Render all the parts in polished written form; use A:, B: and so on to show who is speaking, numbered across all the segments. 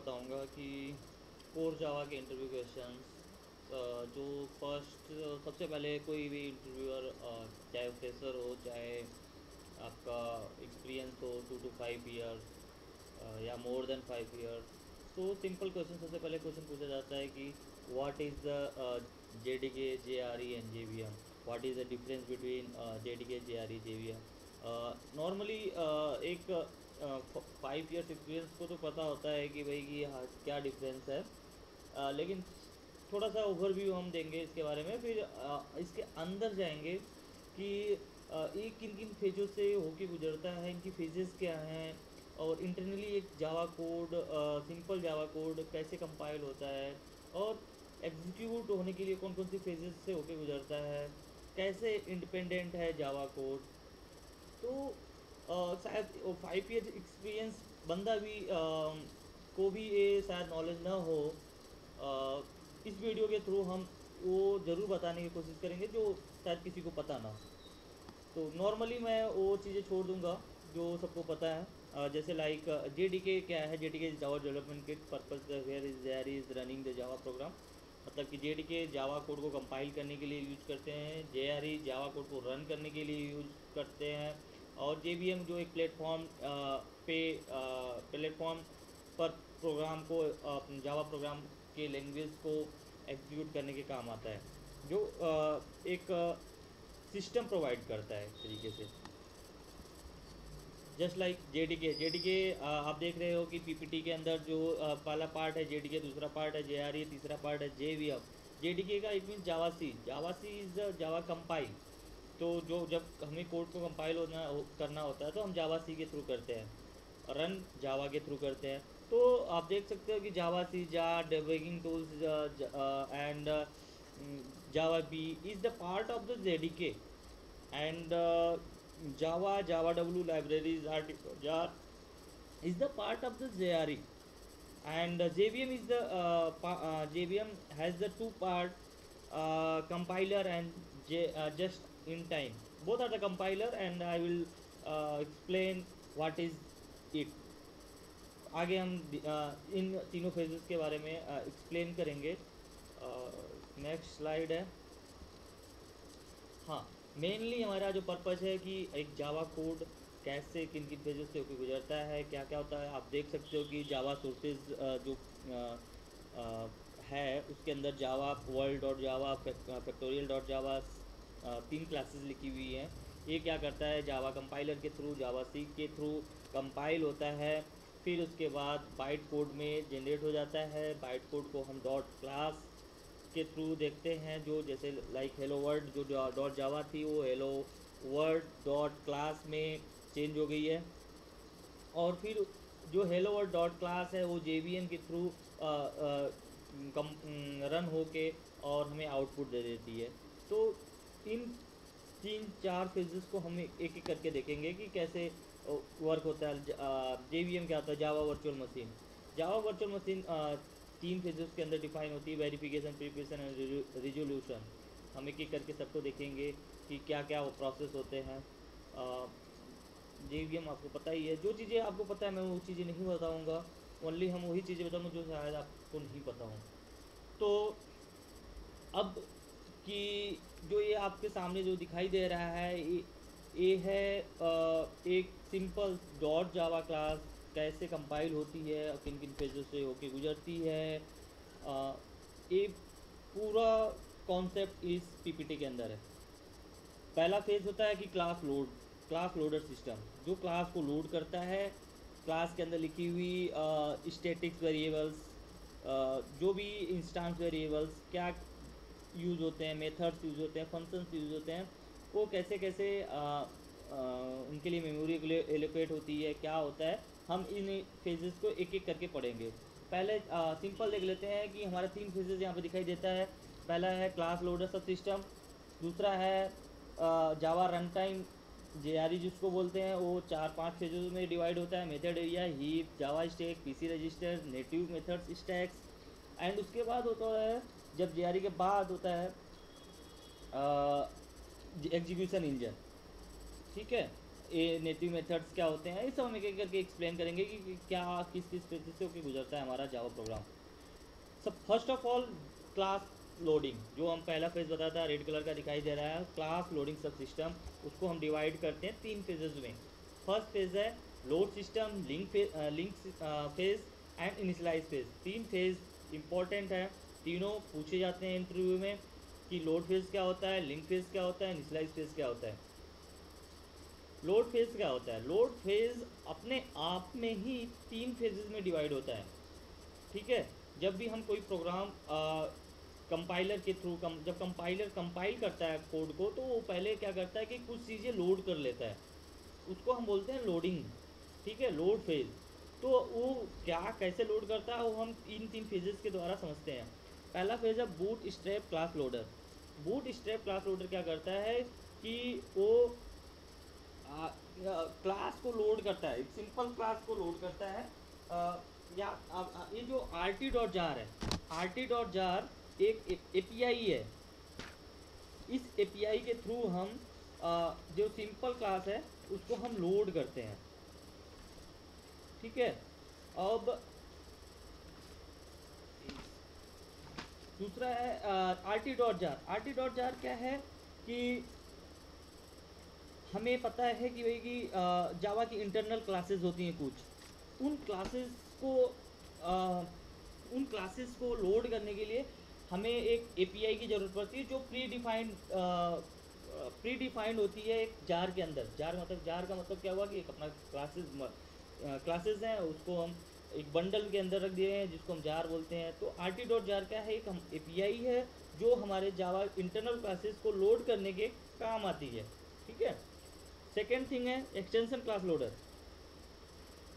A: बताऊंगा कि core Java के इंटरव्यू क्वेश्चंस जो फर्स्ट सबसे पहले कोई भी इंटरव्यूअर चाहे फ्रेशर हो चाहे आपका एक्सपीरियंस हो 2 to 5 ईयर्स या मोर देन 5 ईयर्स, तो सिंपल क्वेश्चन सबसे पहले क्वेश्चन पूछा जाता है कि what is the J D K J R E and J V M, what is the difference between J D K J R E J V M. Normally एक 5 years experience को तो पता होता है कि भाई कि हाँ क्या डिफरेंस है, लेकिन थोड़ा सा ओवरव्यू हम देंगे इसके बारे में, फिर इसके अंदर जाएंगे कि ये किन किन फेजों से होके गुजरता है, इनकी फेजेस क्या हैं, और इंटरनली एक Java code, simple Java code कैसे कंपाइल होता है, और एग्जीक्यूट होने के लिए कौन कौन सी फेजेस से होके गुजरता है, कैसे इंडिपेंडेंट है जावा कोड। तो शायद 5 ईयर एक्सपीरियंस बंदा भी को भी ये शायद नॉलेज ना हो। इस वीडियो के थ्रू हम वो ज़रूर बताने की कोशिश करेंगे जो शायद किसी को पता ना हो। तो नॉर्मली मैं वो चीज़ें छोड़ दूंगा जो सबको पता है, जैसे लाइक जे डी के क्या है। J D K Java development kit purpose where is there is running the Java program, मतलब कि जे डी के जावा कोड को कंपाइल करने के लिए यूज करते हैं, जे आर ई जावा कोड को रन करने के लिए यूज करते हैं, और जे बी एम जो एक प्लेटफॉर्म पे प्लेटफॉर्म पर प्रोग्राम को जावा प्रोग्राम के लैंग्वेज को एग्जीक्यूट करने के काम आता है, जो एक सिस्टम प्रोवाइड करता है एक तरीके से। जस्ट लाइक जे डी के आप देख रहे हो कि पीपीटी के अंदर जो पहला पार्ट है जे डी के, दूसरा पार्ट है जे आर ई, तीसरा पार्ट है J V M. J D K का it mean Java C is Java compile. तो जो जब हमें कोड को कंपाइल करना होता है तो हम जावा सी के थ्रू करते हैं, रन जावा के थ्रू करते हैं। तो आप देख सकते हो कि जावा सी, जा debugging tools and Java B is the part of the J D K, and Java W libraries are is the part of the JRE, and JVM is the JVM has the two part, compiler and just in time. Both are the compiler, and I will explain what is it. आगे हम इन तीनों phases के बारे में explain करेंगे। Next slide है। हाँ, mainly हमारा जो पर्पज़ है कि एक जावा कोड कैसे किन किन पेजेस से होकर गुजरता है, क्या क्या होता है। आप देख सकते हो कि जावा सोर्सेज जो है उसके अंदर Java world dot Java, factorial dot Java, 3 classes लिखी हुई हैं। ये क्या करता है, जावा कंपाइलर के थ्रू, जावा सी के थ्रू कंपाइल होता है, फिर उसके बाद बाइट कोड में जनरेट हो जाता है। बाइट कोड को हम डॉट क्लास के थ्रू देखते हैं, जो जैसे लाइक हेलो वर्ल्ड जो डॉट जावा थी वो हेलो वर्ल्ड डॉट क्लास में चेंज हो गई है, और फिर जो हेलो वर्ल्ड डॉट क्लास है वो जे के थ्रू रन होके और हमें आउटपुट दे देती है। तो इन 3-4 फेजेस को हम एक एक करके देखेंगे कि कैसे वर्क होता है। जे क्या होता है, Java virtual machine. Java virtual machine 3 phases के अंदर डिफाइन होती है, वेरिफिकेशन, प्रिपरेशन एंड रिजोल्यूशन। हम एक एक करके सबको देखेंगे कि क्या क्या वो प्रोसेस होते हैं। जे आपको पता ही है, जो चीज़ें आपको पता है मैं वो चीज़ें नहीं बताऊँगा, ओनली हम वही चीज़ें बताऊँगा जो शायद आपको नहीं पता हो। तो अब कि जो ये आपके सामने जो दिखाई दे रहा है ये है एक सिंपल डॉट जावा क्लास कैसे कंपाइल होती है और किन किन फेजों से होके गुजरती है। ये पूरा कॉन्सेप्ट इस पीपीटी के अंदर है। पहला फेज होता है कि क्लास लोडर सिस्टम, जो क्लास को लोड करता है। क्लास के अंदर लिखी हुई स्टैटिक्स वेरिएबल्स, जो भी इंस्टांस वेरिएबल्स क्या यूज़ होते हैं, मेथड्स यूज़ होते हैं, फंक्शंस यूज़ होते हैं, वो कैसे कैसे उनके लिए मेमोरी एलोकेट होती है, क्या होता है, हम इन फेजेस को एक एक करके पढ़ेंगे। पहले सिंपल देख लेते हैं कि हमारा 3 फेजेस यहाँ पे दिखाई देता है। पहला है क्लास लोडर सब सिस्टम, दूसरा है Java run time J R E जिसको बोलते हैं, वो 4-5 फेजेस में डिवाइड होता है। Method area, heap, Java stack, PC register, native methods stacks, and उसके बाद होता है, जब जे आर ई के बाद होता है एग्जीक्यूशन इंजन। ठीक है, ये नेटिव मेथड्स क्या होते हैं, ये सब हम एक एक करके एक्सप्लेन करेंगे कि क्या किस किस पेज से होकर गुजरता है हमारा जावा प्रोग्राम। सब first of all class loading, जो हम पहला फेज बताया था रेड कलर का दिखाई दे रहा है, क्लास लोडिंग सब सिस्टम, उसको हम डिवाइड करते हैं 3 फेजेस में। फर्स्ट फेज है load system, link phase and initialise phase. 3 phase important है, तीनों पूछे जाते हैं इंटरव्यू में कि लोड फेज क्या होता है, लिंक फेज क्या होता है, इनिशियलाइज फेज क्या होता है। लोड फेज क्या होता है? लोड फेज अपने आप में ही 3 फेजेस में डिवाइड होता है, ठीक है। जब भी हम कोई प्रोग्राम कंपाइलर के थ्रू जब कंपाइलर कंपाइल करता है कोड को, तो वो पहले क्या करता है कि कुछ चीज़ें लोड कर लेता है, उसको हम बोलते हैं लोडिंग, ठीक है, लोड फेज। तो वो क्या कैसे लोड करता है वो हम इन 3 फेजेस के द्वारा समझते हैं। पहला फेज है boot strap class loader. Boot strap class loader क्या करता है कि वो क्लास को लोड करता है, एक सिंपल क्लास को लोड करता है। ये जो rt.jar है, rt.jar एक एपीआई है। इस एपीआई के थ्रू हम जो सिंपल क्लास है उसको हम लोड करते हैं, ठीक है। अब दूसरा है rt.jar। rt.jar क्या है कि हमें पता है कि भाई कि जावा की इंटरनल क्लासेस होती हैं कुछ, उन क्लासेस को लोड करने के लिए हमें एक एपीआई की ज़रूरत पड़ती है जो प्री डिफाइंड होती है एक जार के अंदर। जार का मतलब क्या हुआ कि एक अपना क्लासेस हैं, उसको हम एक बंडल के अंदर रख दिए हैं जिसको हम जार बोलते हैं। तो rt.jar क्या है, एक हम एपीआई है जो हमारे जावा इंटरनल क्लासेस को लोड करने के काम आती है, ठीक है। सेकेंड थिंग है extension class loader.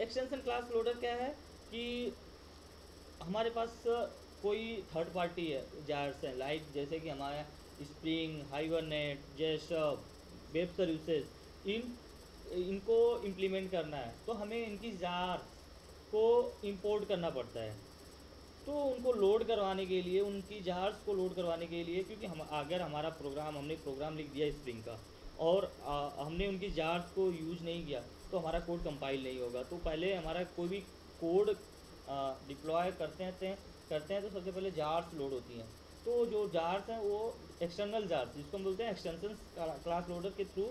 A: Extension class loader क्या है कि हमारे पास कोई थर्ड पार्टी है जार्स हैं, लाइक जैसे कि हमारा spring, hibernate, Jessop, web services, इनको इम्प्लीमेंट करना है तो हमें इनकी जार को इंपोर्ट करना पड़ता है। तो उनको लोड करवाने के लिए, उनकी जार्स को लोड करवाने के लिए, क्योंकि हम अगर हमारा हमने प्रोग्राम लिख दिया स्प्रिंग का और हमने उनकी जार्स को यूज़ नहीं किया तो हमारा कोड कंपाइल नहीं होगा। तो पहले हमारा कोई भी कोड डिप्लॉय करते हैं तो सबसे पहले जार्स लोड होती हैं। तो जो जार्स हैं वो एक्सटर्नल जार्स, जिसको हम बोलते हैं एक्सटेंशन क्लास लोडर के थ्रू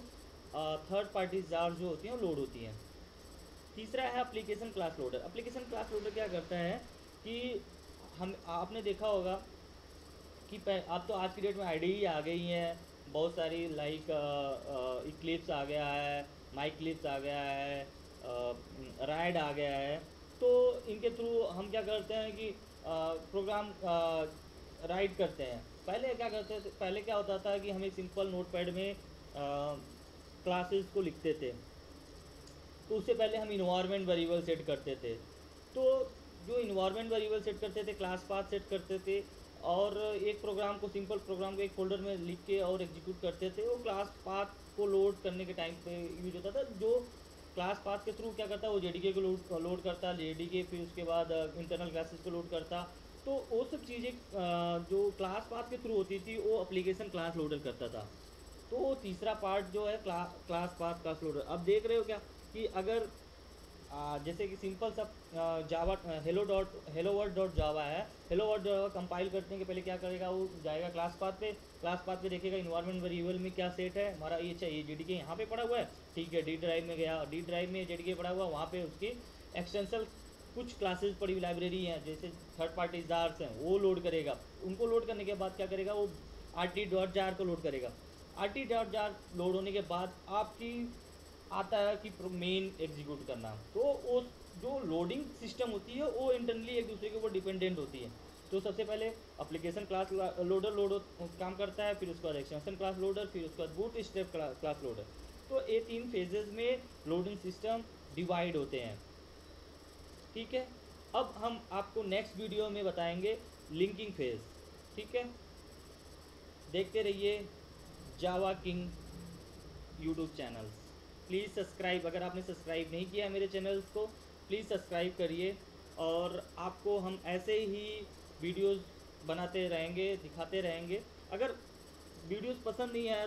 A: थर्ड पार्टी जार्स जो होती हैं वो लोड होती हैं। तीसरा है application class loader. Application class loader क्या करता है कि हम आपने देखा होगा कि अब तो आज की डेट में IDE आ गई हैं बहुत सारी, लाइक इक्लिप्स आ गया है, माइक्लिप्स आ गया है, राइड आ गया है। तो इनके थ्रू हम क्या करते हैं कि प्रोग्राम राइट करते हैं। पहले क्या करते थे, पहले क्या होता था कि हम एक सिंपल नोटपैड में क्लासेस को लिखते थे, तो उससे पहले हम इन्वायरमेंट वेरिएबल सेट करते थे। तो जो इन्वायरमेंट वेरिएबल सेट करते थे, क्लास पाथ सेट करते थे, और एक प्रोग्राम को, सिंपल प्रोग्राम को एक फोल्डर में लिख के और एग्जीक्यूट करते थे। वो क्लास पाथ को लोड करने के टाइम पे यूज होता था। जो क्लास पाथ के थ्रू क्या करता है, वो जेडीके को लोड करता, जेडीके फिर उसके बाद इंटरनल क्लासेस को लोड करता। तो वो सब चीज़ें जो क्लास पाथ के थ्रू होती थी वो एप्लीकेशन क्लास लोडर करता था। तो तीसरा पार्ट जो है क्लास पाथ क्लास लोडर। अब देख रहे हो क्या कि अगर जैसे कि सिंपल सा जावा हेलो वर्ड डॉट जावा है, हेलो वर्ड जावा कंपाइल करने के पहले क्या करेगा, वो जाएगा क्लास पाथ पे देखेगा इन्वायरमेंट वेरिएबल में क्या सेट है हमारा, ये चाहिए जेडीके यहाँ पे पड़ा हुआ है, ठीक है। डी ड्राइव में गया, डी ड्राइव में जेडीके पड़ा हुआ, वहाँ पे उसकी एक्सटेंशन कुछ क्लासेस पड़ी हुई लाइब्रेरी हैं जैसे थर्ड पार्टी जार्स हैं, वो लोड करेगा। उनको लोड करने के बाद क्या करेगा, वो rt.jar को लोड करेगा। rt.jar लोड होने के बाद आपकी आता है कि मेन एग्जीक्यूट करना। तो वो जो लोडिंग सिस्टम होती है वो इंटरनली एक दूसरे के ऊपर डिपेंडेंट होती है। तो सबसे पहले एप्लीकेशन क्लास लोडर काम करता है, फिर उसके बाद एक्सटेंशन क्लास लोडर, फिर उसके बाद बूट स्ट्रैप क्लास लोडर। तो ये 3 फेजेस में लोडिंग सिस्टम डिवाइड होते हैं, ठीक है। अब हम आपको नेक्स्ट वीडियो में बताएंगे लिंकिंग फेज, ठीक है। देखते रहिए Java King YouTube channels. Please subscribe, अगर आपने सब्सक्राइब नहीं किया है मेरे चैनल्स को प्लीज़ सब्सक्राइब करिए। और आपको हम ऐसे ही वीडियोस बनाते रहेंगे, दिखाते रहेंगे। अगर वीडियोस पसंद नहीं आया